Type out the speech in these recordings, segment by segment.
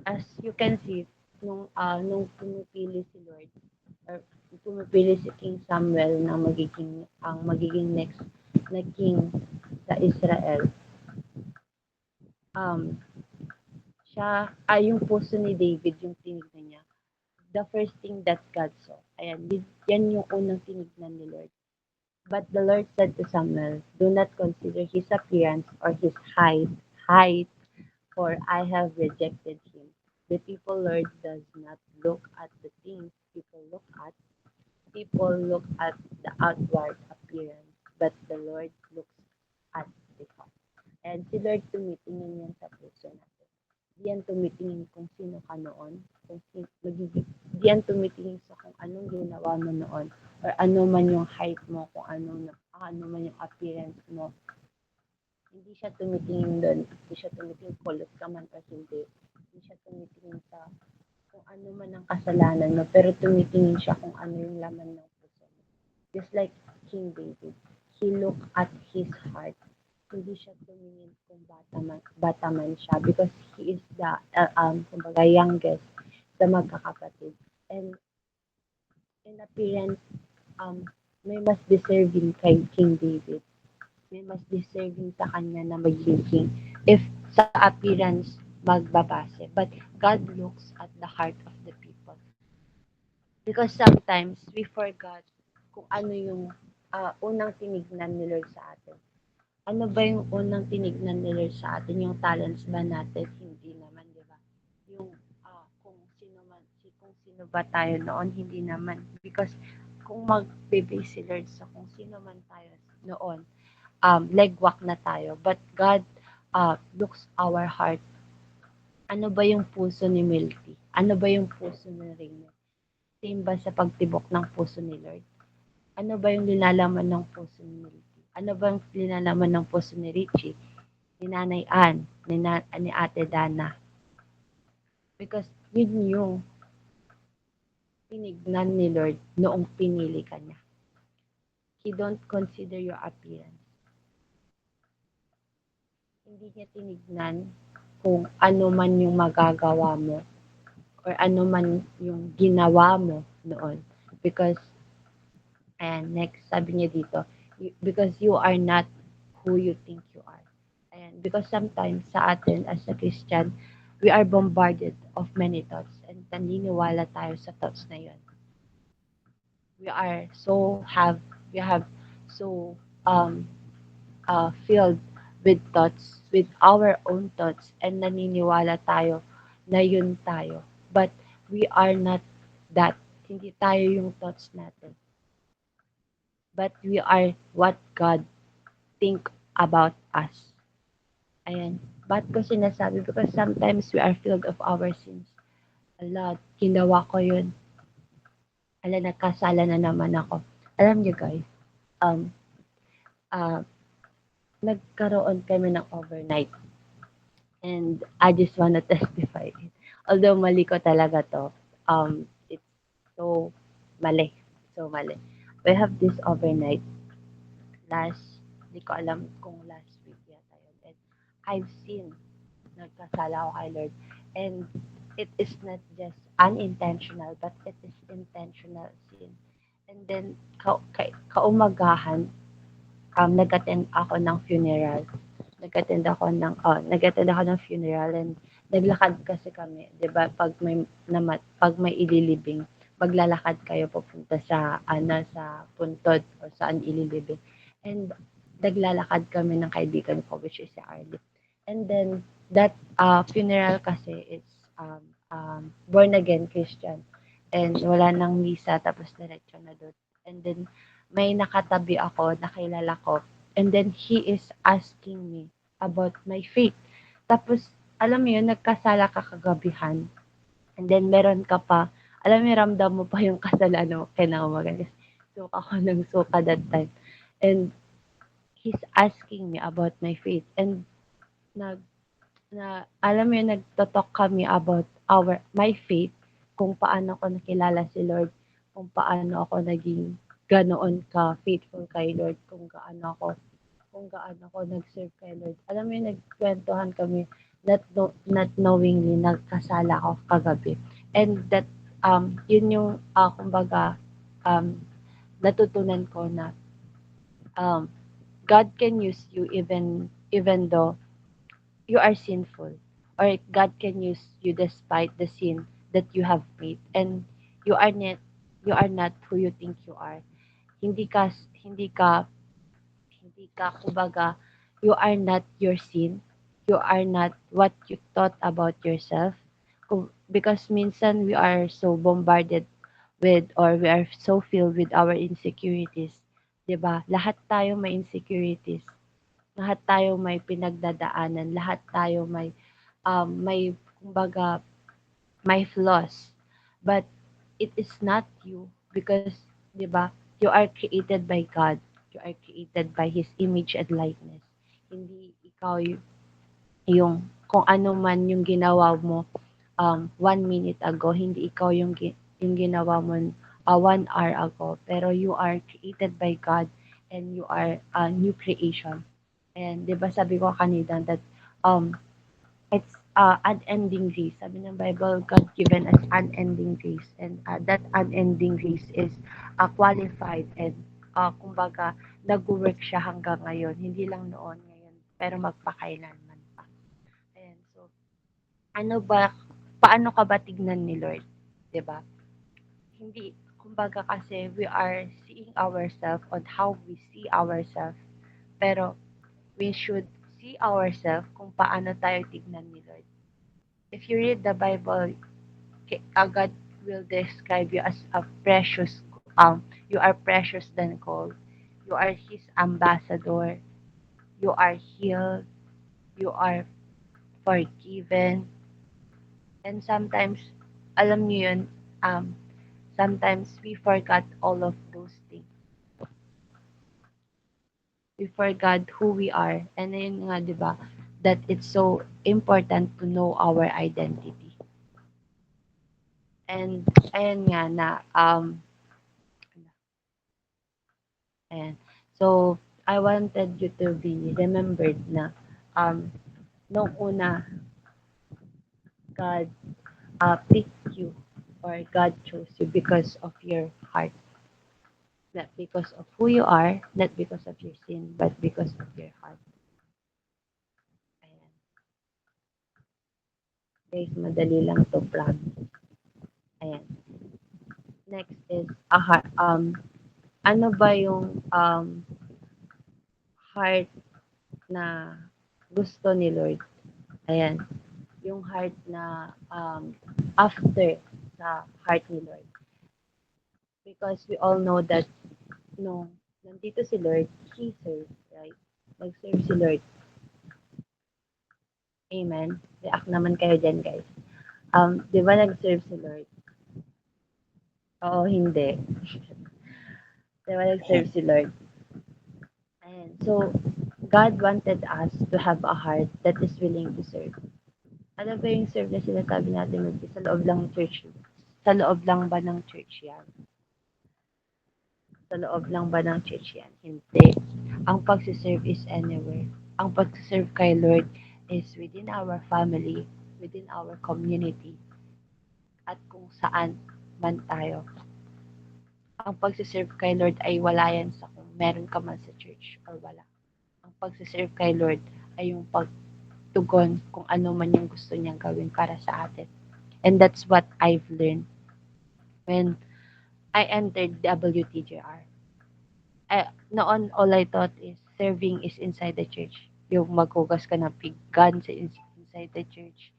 as you can see, nung pumipili si Lord, or pumipili si King Samuel na magiging next na king sa Israel, um, yung puso ni David yung tinignan niya. The first thing that God saw. Ayan, yan yung unang tinignan ni Lord. But the Lord said to Samuel, do not consider his appearance or his height, for I have rejected him. The people, Lord, does not look at the things people look at. People look at the outward appearance, but the Lord looks at the heart. And si Lord tumitingin yan sa puso natin. Di yan tumitingin kung sino ka noon, kung sino, di yan tumitingin sa kung anong ginawa mo noon, or ano man yung height mo, kung ano man yung appearance mo. Hindi siya tumitingin doon, hindi siya tumitingin kulot ka man o hindi. Hindi siya tumitingin sa kung ano man ang kasalanan mo, pero tumitingin siya kung ano yung laman ng puso mo. Just like King David, he looked at his heart. Hindi siya tumingin kung bata man siya because he is the kumbaga youngest sa magkakapatid. And in appearance, um, may mas deserving kay King David. May mas deserving sa kanya na maging king if sa appearance magbabase. But God looks at the heart of the people. Because sometimes we forgot kung ano yung unang tinignan ni Lord sa atin. Ano ba yung unang tinignan ni Lord sa atin? Yung talents ba natin? Hindi naman, di ba? Yung kung sino ba tayo noon, hindi naman. Because kung mag-base si Lord sa kung sino man tayo noon, legwak na tayo. But God looks our heart. Ano ba yung puso ni Milty? Ano ba yung puso ni Reyna? Same ba sa pagtibok ng puso ni Lord? Ano ba yung linalaman ng puso ni Milty? Ano ba yung linalaman ng puso ni Richie? Ni Nanay Ann? Ni Ate Dana? Because yun yung tinignan ni Lord noong pinili ka niya. He don't consider your appearance. Hindi niya tinignan kung ano man yung magagawa mo or ano man yung ginawa mo noon. Because, and next, sabi niya dito, because you are not who you think you are. Ayan, because sometimes sa atin as a Christian, we are bombarded of many thoughts and naniniwala tayo sa thoughts na yun. We are so we have so filled with thoughts, with our own thoughts, and naniniwala tayo na yun tayo. But we are not that. Hindi tayo yung thoughts natin. But we are what God think about us. Ayan. Ba't ko sinasabi? Because sometimes we are filled of our sins. A lot. Ginawa ko yun. Ala, nagkasala na naman ako. Alam niyo guys, um, uh, nagkaroon kami ng overnight. And I just wanna testify it. Although mali ko talaga to, it's so mali. So mali. We have this overnight last, di ko alam kung last week yata yun. And I've seen, nagkasala ako kay Lord. And it is not just unintentional, but it is intentional sin. And then, kaumagahan, nag-attend ako ng funeral. Nag-attend ako ng funeral and naglakad kasi kami, 'di ba? Pag may ililibing, maglalakad kayo papunta sa sa puntod o saan ililibing. And naglalakad kami ng kaibigan ko which is si Arlie. And then that funeral kasi is born again Christian. And wala nang misa tapos diretso na doon. And then may nakatabi ako, nakilala ko. And then he is asking me about my faith. Tapos, alam mo yun, nagkasala ka kagabihan. And then meron ka pa, alam mo, ramdam mo pa yung kasalanan mo kinaumaga. Kasi suka ako ng suka that time. And he's asking me about my faith. And nag, alam mo yun, nagtotalk kami about my faith, kung paano ko nakilala si Lord, kung paano ako naging ganoon ka faithful kay Lord, kung gaano ako nag-serve kay Lord. Alam mo yun, nagkwentuhan kami not knowingly nagkasala ako kagabi. And that, yun yung, kumbaga, um, natutunan ko na, um, God can use you even though you are sinful, or God can use you despite the sin that you have made, and you are not who you think you are. Hindi ka hindi ka hindi ka kumbaga, you are not your sin. You are not what you thought about yourself. Because minsan we are so bombarded with, or we are so filled with our insecurities. 'Di ba? Lahat tayo may insecurities. Lahat tayo may pinagdadaanan. Lahat tayo may kumbaga, may flaws. But it is not you, because 'di ba? You are created by God. You are created by His image and likeness. Hindi ikaw yung kung ano man yung ginawa mo 1 minute ago, hindi ikaw yung ginawa mo 1 hour ago, pero you are created by God, and you are a new creation. And 'di ba sabi ko kanina that um it's unending grace. Sabi ng Bible, God given us unending grace, and that unending grace is qualified, and kumbaga nag-work siya hanggang ngayon, hindi lang noon, ngayon, pero magpakailanman pa. Ayan, so ano ba, paano ka ba tignan ni Lord? 'Di ba? Hindi, kumbaga kasi we are seeing ourselves on how we see ourselves, pero we should see ourselves kung paano tayo tignan ni Lord. If you read the Bible, God will describe you as a precious, you are precious than gold. You are His ambassador. You are healed. You are forgiven. And sometimes, alam niyo yun, sometimes we forgot all of those things. We forgot who we are. And yun nga, di ba, that it's so important to know our identity. And ayan nga na, ayan. So, I wanted you to be remembered na, nung una, God picked you, or God chose you because of your heart. Not because of who you are, not because of your sin, but because of your heart. Ayan. Guys, madali lang to, promise. Ayan. Next is a heart. Ano ba yung heart na gusto ni Lord? Ayan. Yung heart na after sa heart ni Lord. Because we all know that no, nandito si Lord, He serves, right? Mag-serve si Lord. Amen. React naman kayo dyan, guys. Di ba nag-serve si Lord? Oo, hindi. Di ba nag-serve si Lord? Ayan. So, God wanted us to have a heart that is willing to serve. Ano ba yung serve na sinasabi natin sa loob lang ng church? Sa loob lang ba ng church yan? Sa loob lang ba ng church yan? Hindi. Ang pagsiserve is anywhere. Ang pagsiserve kay Lord is within our family, within our community, at kung saan man tayo. Ang pagsiserve kay Lord ay wala yan sa kung meron ka man sa church or wala. Ang pagsiserve kay Lord ay yung pagtugon kung ano man yung gusto niyang gawin para sa atin. And that's what I've learned when I entered WTJR. Noon, all I thought is serving is inside the church. Yung maghugas ka ng pinggan inside the church.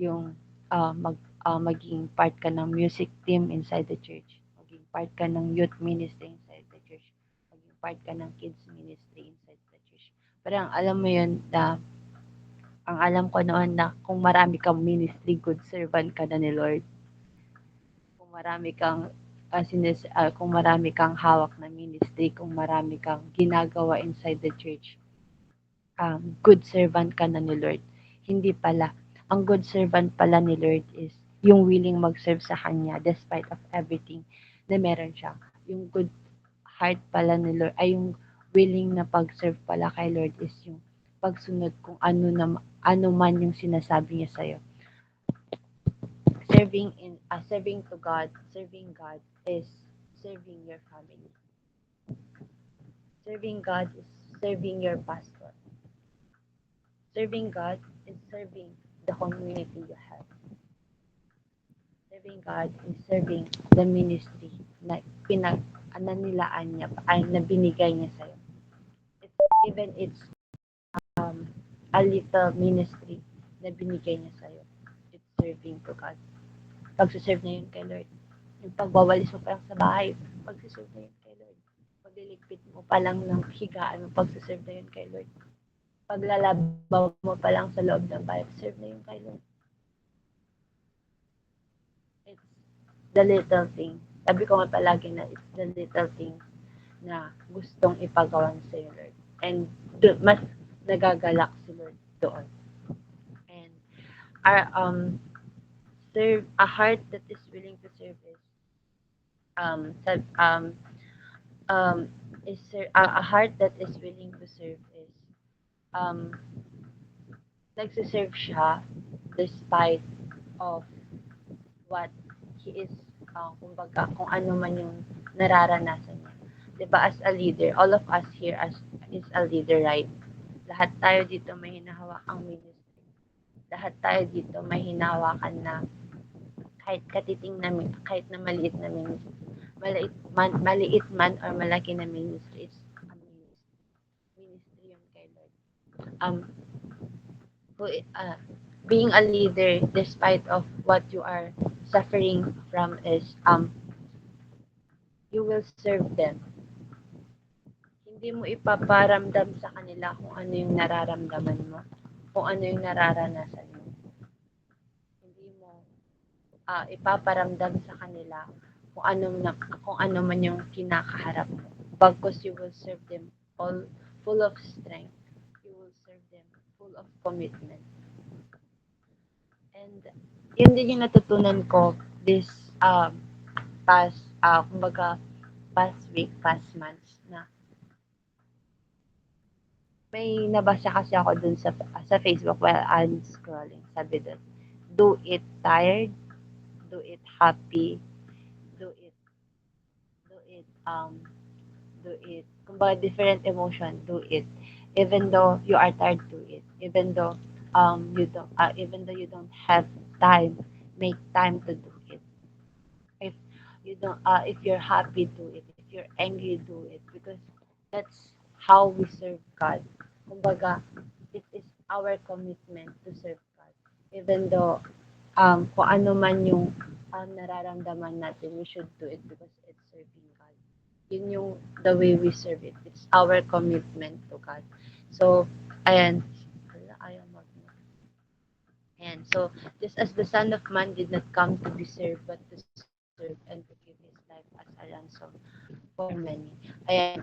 Yung maging part ka ng music team inside the church. Maging part ka ng youth ministry inside the church. Maging part ka ng kids ministry inside the church. Pero ang alam mo yun na, ang alam ko noon na kung marami kang ministry, good servant ka na ni Lord. Kung marami kang kung marami kang hawak na ministry, kung marami kang ginagawa inside the church, good servant ka na ni Lord. Hindi pala. Ang good servant pala ni Lord is yung willing mag-serve sa Kanya despite of everything na meron siya. Yung good heart pala ni Lord, ay yung willing na pag-serve pala kay Lord is yung pagsunod kung ano man yung sinasabi niya sa'yo. Serving to God, serving God is serving your family. Serving God is serving your pastor. Serving God is serving the community you have. Serving God is serving the ministry na nanilaan niya ay na binigay niya sa'yo. It's um, a little ministry na binigay niya sa'yo. It's serving to God. Pagsiserve na yun kay Lord. Yung pagwawalis mo pa lang sa bahay, pagsiserve na yun kay Lord. Pagliligpit mo pa lang ng higaan mo, pagsiserve na yun kay Lord. Paglalaba mo pa lang sa loob ng bahay, serve na yun kay Lord. It's the little thing. Sabi ko nga palagi na it's the little things na gustong ipagawa sa iyo, Lord. And mas nagagalak si Lord doon. And our serve a heart that is willing to serve is said a heart that is willing to serve is um nagsiserve siya despite of what he is, kumbaga, kung ano man yung nararanasan niya. 'Di ba, as a leader, all of us here is a leader, right? Lahat tayo dito may hinahawakang ministry. Lahat tayo dito may hinahawakan na kahit na maliit na ministry. Maliit man or malaki na ministry, it's a ministry. Ministry yung kay Lord. Um, who, being a leader, despite of what you are suffering from, is you will serve them. Hindi mo ipaparamdam sa kanila kung ano yung nararamdaman mo, kung ano yung nararanasan mo. Hindi mo ipaparamdam sa kanila kung ano man yung kinakaharap mo. Bagkus you will serve them all full of strength. You will serve them full of commitment. And yun din yung natutunan ko this kumbaga, past week, past months na may nabasa kasi ako dun sa Facebook while I'm scrolling. Sabi dun, do it tired, do it happy, do it, do it, do it. Kumbaga, different emotion, do it. Even though you are tired, do it. Even though you don't have time, make time to do it. If if you're happy, do it. If you're angry, do it. Because that's how we serve God. Kumbaga, it is our commitment to serve God. Even though kung ano man yung nararamdaman natin, we should do it because it's serving God. Yun yung the way we serve it. It's our commitment to God. So, ayan. Ayaw mag and so, just as the Son of Man did not come to be served, but to serve and to give his life as a ransom for many. Ayan,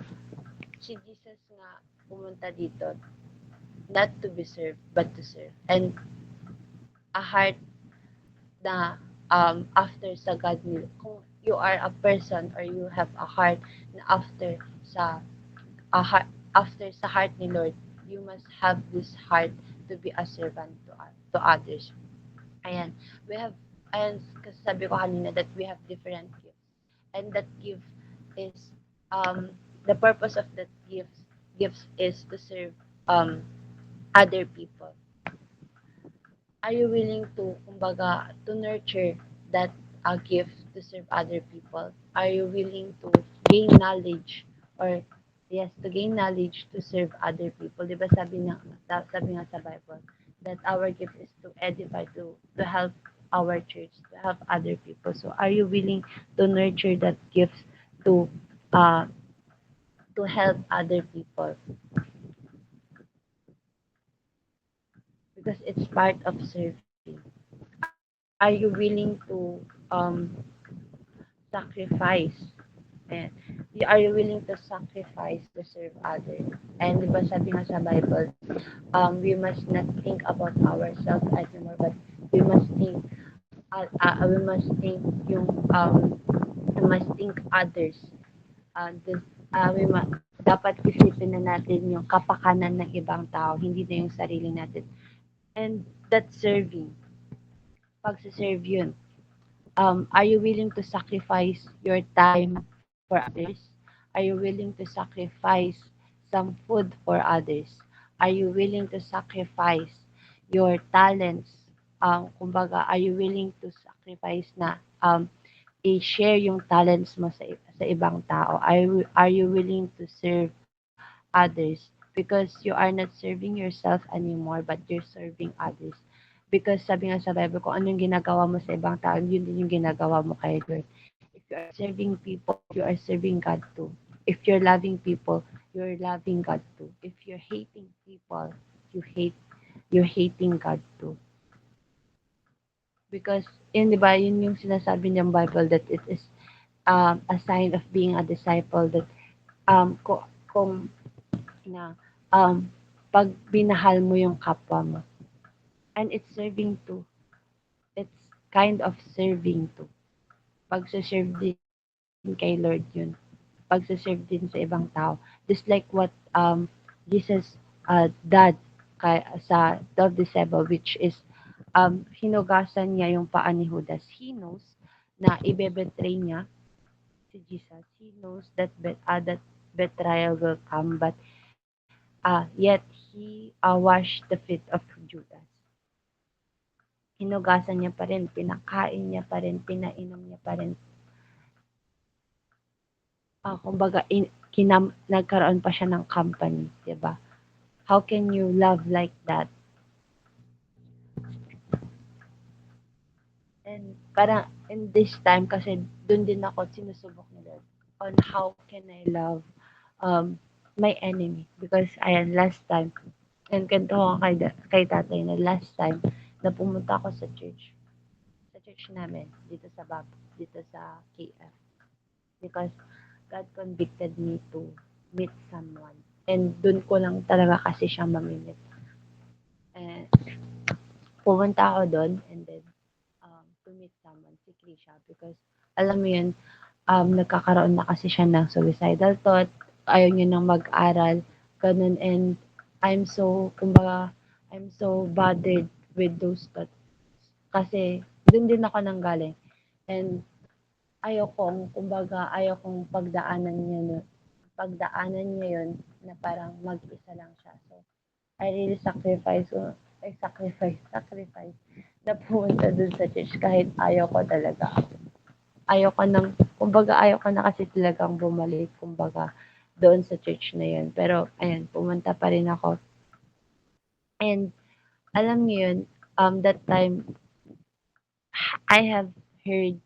si Jesus nga pumunta dito, not to be served, but to serve. And a heart na after sa God nila. Kung you are a person or you have a heart na after sa heart ni Lord, you must have this heart to be a servant to others. Ayan. We have, ayan, kasi sabi ko kanina that we have different gifts. And that gift is, the purpose of that gifts is to serve other people. Are you willing to, kumbaga, to nurture that gift to serve other people? Are you willing to gain knowledge or yes, to gain knowledge to serve other people? Di ba sabi nga sa Bible that our gift is to edify, to help our church, to help other people. So are you willing to nurture that gift to uh, to help other people? Because it's part of serving. Are you willing to sacrifice? And are you willing to sacrifice to serve others? And di ba sabi nga sa Bible, we must not think about ourselves anymore, but we must think, we must think we must think others. This, we must, dapat isipin na natin yung kapakanan ng ibang tao, hindi na yung sarili natin. And that's serving. Pagsiserve yun. Are you willing to sacrifice your time for others? Are you willing to sacrifice some food for others? Are you willing to sacrifice your talents? Kumbaga, are you willing to sacrifice na i-share yung talents mo sa ibang tao? Are you willing to serve others? Because you are not serving yourself anymore, but you're serving others. Because sabi nga sa Bible, kung anong ginagawa mo sa ibang tao, yun din yung ginagawa mo kay Lord. If you are serving people, you are serving God too. If you're loving people, you're loving God too. If you're hating people, you're hating God too. Because yun, di ba, yun yung sinasabi ng Bible that it is a sign of being a disciple that kung na um, pag binahal mo yung kapwa mo. And it's serving too. It's kind of serving too. Pagsaserve din kay Lord yun. Pagsaserve din sa ibang tao. Just like what Jesus did sa 12 disciple, which is hinugasan niya yung paa ni Judas. He knows na ibebetray niya si Jesus. He knows that that betrayal will come, but yet he washed the feet of Judas. Hinugasan niya pa rin, pinakain niya pa rin, pinainom niya pa rin. Kumbaga, nagkaroon pa siya ng company, di ba? How can you love like that? And parang in this time, kasi dun din ako sinusubok ni Lord on how can I love my enemy. Because, ayan, last time, and kwento ko kay tatay na last time na pumunta ako sa church namin, dito sa KF. Because God convicted me to meet someone. And dun ko lang talaga kasi siya mamimit. And pumunta ako doon and then to meet someone, si Krisha. Because alam mo yun, nagkakaroon na kasi siya ng suicidal thought, ayaw niya nang mag-aral, ganun. And kumbaga, I'm so bothered with those thoughts. Kasi, dun din ako nanggaling. And, ayaw kong pagdaanan niya yun, na parang mag-isa lang siya. So, I really sacrifice, na pumunta dun sa church kahit ayaw ko talaga. Ayaw ko na kasi talagang bumalik, kumbaga, doon sa church na yun. Pero, ayan, pumunta pa rin ako. And, alam niyo yun, that time, I have heard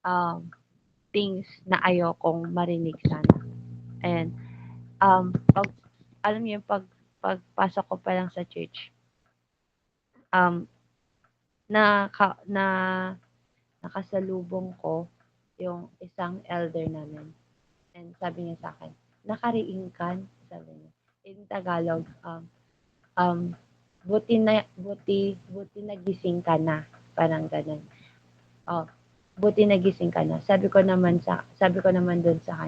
um, things na ayokong marinig sana. And, alam niyo, pagpasok ko pa lang sa church, um, na, na nakasalubong ko yung isang elder namin. And sabi niya sa akin, nakariing ka? Sabi niya. In Tagalog, um, buti nagising ka na. Parang ganun. Oh, buti nagising ka na. Sabi ko naman doon sa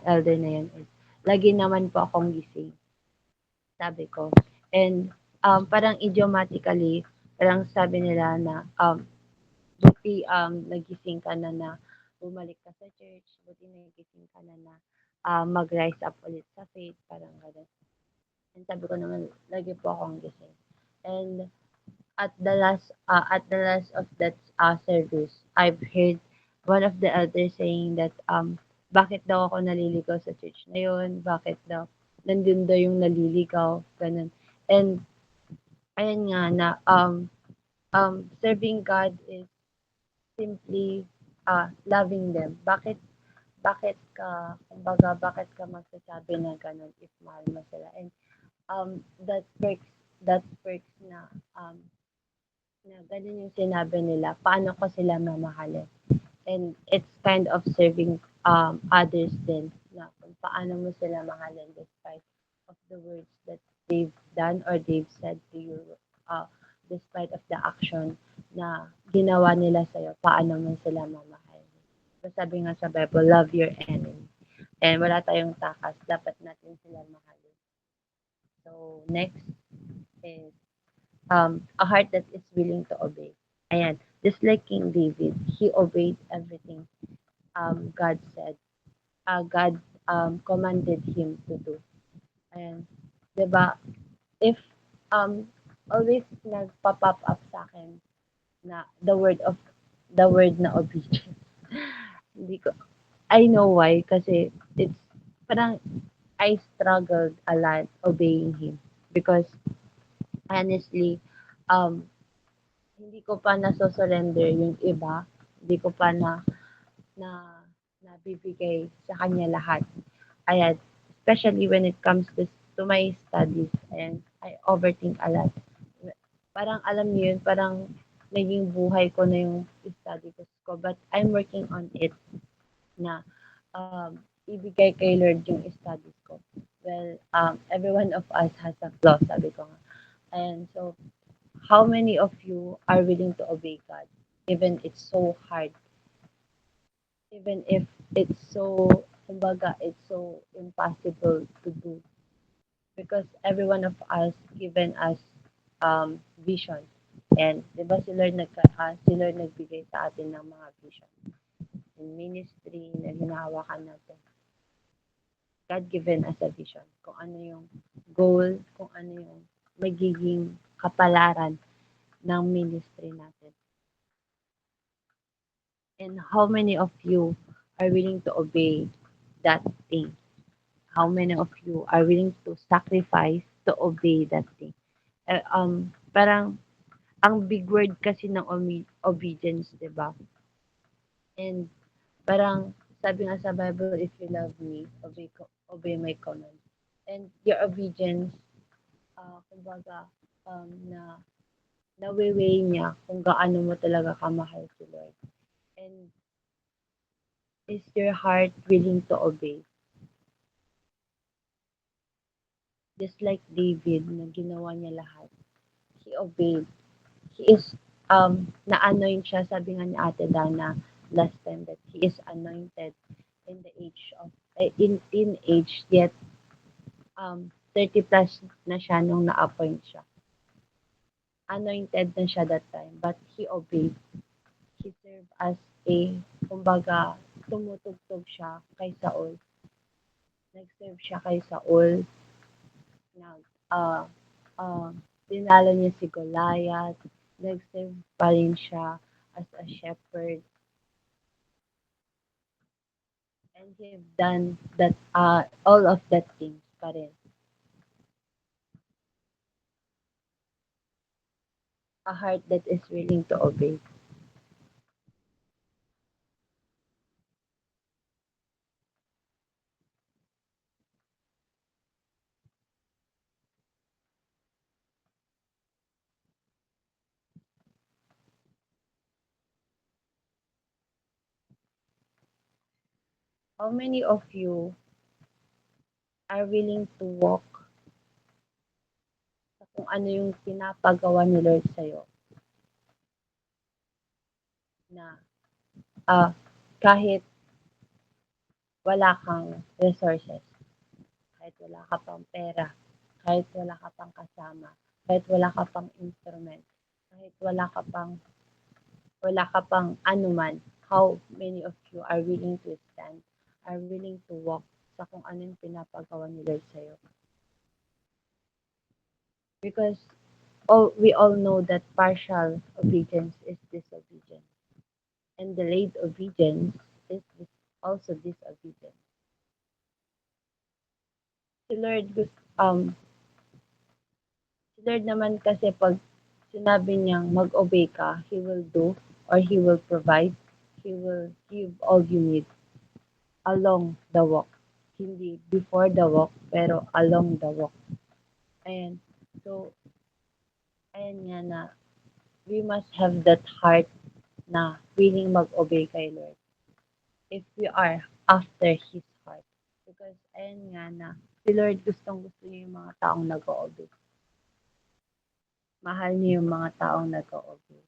elder na yun is, lagi naman po akong gising. Sabi ko. And, parang idiomatically, parang sabi nila na, buti nagising ka na na bumalik ka sa church, buti nagising ka na na mag-rise up ulit sa faith, parang gano'n. And sabi ko naman, lagi po akong gising. And at the last of that service, I've heard one of the elders saying that bakit daw ako naliligaw sa church na yun, bakit daw nandun daw yung naliligaw, ganun. And ayun nga na serving God is simply loving them. Bakit ka magsasabi na gano'n if mahal mo sila? And that perks na gano'n yung sinabi nila, paano ko sila mamahalin? And it's kind of serving others din, na kung paano mo sila mahalin despite of the words that they've done or they've said to you, uh, despite of the action na ginawa nila sa'yo, paano mo sila mamahalin. So sabi nga sa Bible, love your enemy. and wala tayong takas, dapat natin sila mahalin. So, next is a heart that is willing to obey. Ayan, just like King David, he obeyed everything God said. God commanded him to do. Ayan, 'di ba? If um always nagpa-pop up sa akin na the word na obedience. Hindi ko I know why kasi it's parang I struggled a lot obeying him because honestly hindi ko pa naso-surrender yung iba. Hindi ko pa na nabibigay sa kanya lahat. Ayan, especially when it comes to my studies and I overthink a lot. Parang alam niyo yun, parang naging buhay ko na yung study ko. But I'm working on it na ibigay kay Lord yung studies ko. Well, every one of us has a flaw, sabi ko nga. And so, how many of you are willing to obey God? Even it's so hard. Even if it's so, kumbaga, it's so impossible to do. Because every one of us given us vision. And, di ba si Lord nagbigay sa atin ng mga vision. In ministry na hinahawakan natin. God given us a vision. Kung ano yung goal, kung ano yung magiging kapalaran ng ministry natin. And how many of you are willing to obey that thing? How many of you are willing to sacrifice to obey that thing? Parang ang big word kasi ng obedience, 'di ba? And parang sabi nga sa Bible, if you love me, obey my command. And your obedience, kumbaga, na nawe-weigh niya kung gaano mo talaga kamahal si Lord. And is your heart willing to obey? Just like David na ginawa niya lahat. He obeyed. He is, na-anoint siya, sabi nga ni Ate Dana last time that he is anointed in the age of, in age, yet 30 plus na siya nung na-appoint siya. Anointed na siya that time, but he obeyed. He served as a, kumbaga, tumutugtog siya kay Saul. Nag-serve siya kay Saul. Nag, tinalo niya si Goliath. Nag-serve pa rin siya as a shepherd. And he've done that, all of that things pa rin. A heart that is willing to obey. How many of you are willing to walk sa kung ano yung pinapagawa ni Lord sa'yo? Na kahit wala kang resources, kahit wala ka pang pera, kahit wala ka pang kasama, kahit wala ka pang instrument, kahit wala ka pang anuman, how many of you are willing to stand, are willing to walk sa kung ano yung pinapagawa ni Lord sa'yo? Because we all know that partial obedience is disobedience. And delayed obedience is also disobedience. Si Lord, si Lord naman kasi pag sinabi niyang mag-obey ka, He will do or He will provide. He will give all you need along the walk. Hindi before the walk, pero along the walk. Ayan. So, ayan nga na we must have that heart na willing mag-obey kay Lord. If we are after His heart. Because ayan nga na si Lord gustong gusto niya yung mga taong nag-obey. Mahal niyo yung mga taong nag-obey.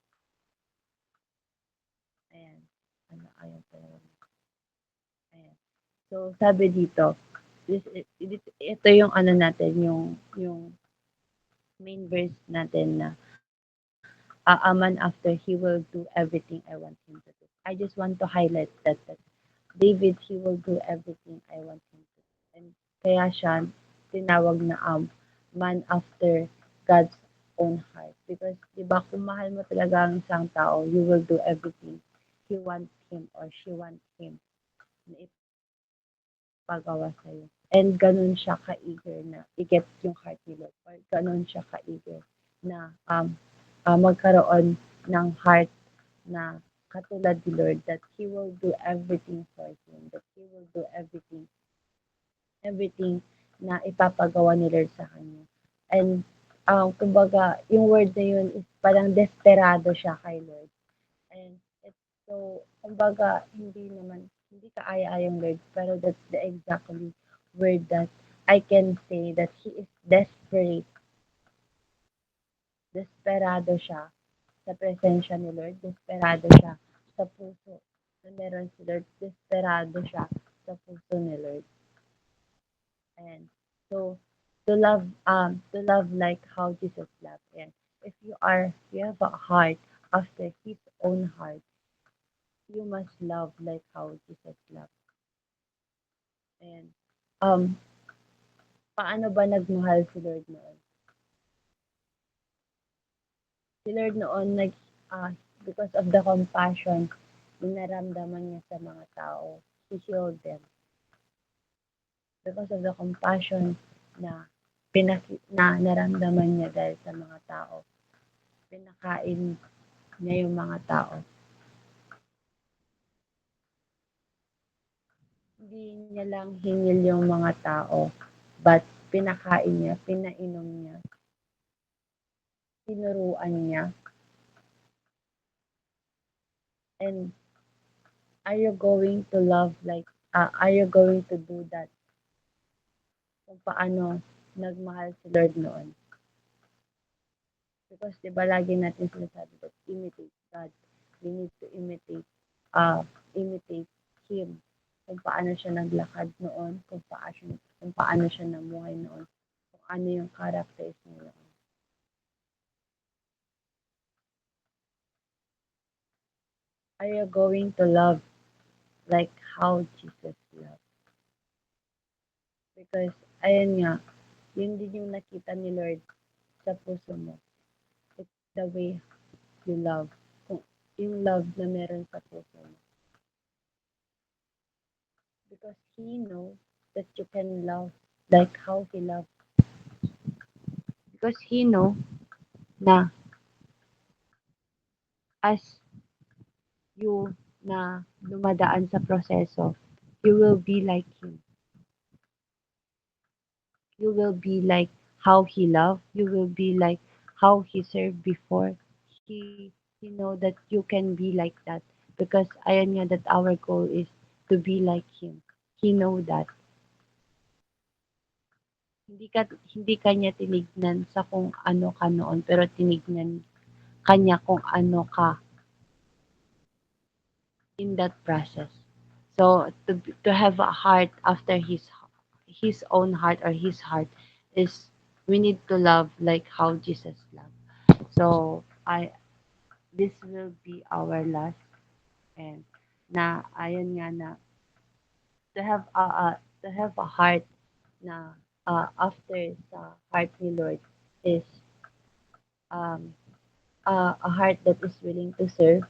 Ayan. Ano, ayan. Ayan. So, sabi dito, ito yung ano natin, yung main verse natin na a man after he will do everything I want him to do. I just want to highlight that David, he will do everything I want him to do. And kaya siya tinawag na man after God's own heart. Because, di ba, kung mahal mo talaga ang isang tao, you will do everything he wants him or she wants him na ipagawa sa'yo. And ganun siya ka-eager na i-get yung heart ni Lord. Or ganun siya ka-eager na magkaroon ng heart na katulad ni Lord, that He will do everything for him, that He will do everything na ipapagawa ni Lord sa kanya. And kumbaga, yung word na yun is parang desperado siya kay Lord. And it's so, kumbaga, hindi kaaya-ayang Lord, pero that's the exactly word that I can say that He is desperate. Desperado siya sa presensya ni Lord, desperado siya sa puso na meron si Lord, desperado siya sa puso ni Lord. And so to love like how Jesus loved. And if you have a heart after his own heart, you must love like how Jesus loved. And um paano ba nagmahal si Lord noon? Si Lord noon because of the compassion na naramdaman niya sa mga tao, he healed them. Because of the compassion na na naramdaman niya dahil sa mga tao, pinakain niya yung mga tao. Hindi niya lang hinil yung mga tao, but pinakain niya, pinainom niya, tinuruan niya. And are you going to love like, are you going to do that? Kung paano nagmahal si Lord noon. Because di ba lagi natin sinasabi that imitate God. We need to imitate Him. Kung paano siya naglakad noon, kung paano siya namuhay noon, kung ano yung characters niya noon. Are you going to love like how Jesus loved? Because, ayun nga, yun din yung nakita ni Lord sa puso mo. It's the way you love. Kung yung love na meron sa puso mo. Because He knows that you can love like how He loved. Because He knows na as you na dumadaan sa proseso, you will be like Him. You will be like how He loved. You will be like how He served before. He know that you can be like that because ayan nga that our goal is to be like Him. He know that. Hindi kanya tinignan sa kung ano ka noon, pero tinignan kanya kung ano ka in that process. So to have a heart after his own heart or his heart is we need to love like how Jesus loved. So I this will be our last and na ayon nga na to have a heart na after sa heart ni Lord is um, a heart that is willing to serve,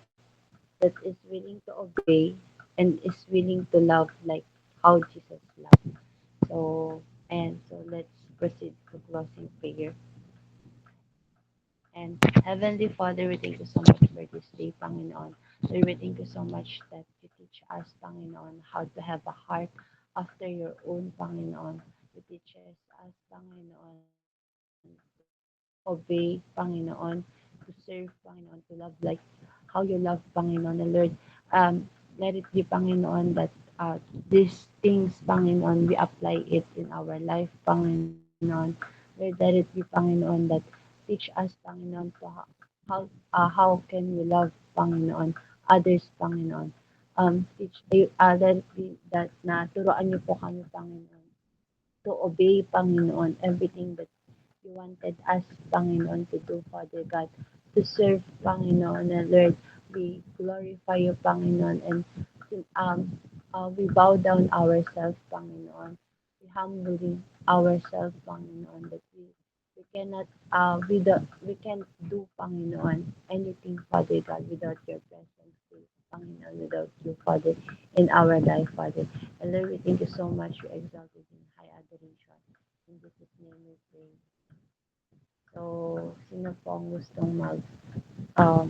that is willing to obey, and is willing to love like how Jesus loved. So let's proceed to closing prayer. And Heavenly Father, we thank you so much for this day, Panginoon. Lord, we thank you so much that you teach us, Panginoon, how to have a heart after your own, Panginoon. You teach us, Panginoon, obey, Panginoon, to serve, Panginoon, to love like how you love, Panginoon. And Lord, let it be, Panginoon, that these things, Panginoon, we apply it in our life, Panginoon. Lord, let it be, Panginoon, that teach us, Panginoon, to how can we love, Panginoon, others, Panginoon. teach that na turuan niyo po kami, Panginoon, to obey, Panginoon, everything that you wanted us, Panginoon, to do, Father God, to serve, Panginoon, and Lord, we glorify you, Panginoon, and we bow down ourselves, Panginoon. We humbly ourselves, Panginoon, that we cannot we can't do, Panginoon, anything, Father God, without your presence, Panginoon, without you, Father, in our life, Father. And Lord, we thank you so much. We exalt you in high adoration. In Jesus' name we pray. So, sino po ang gustong um,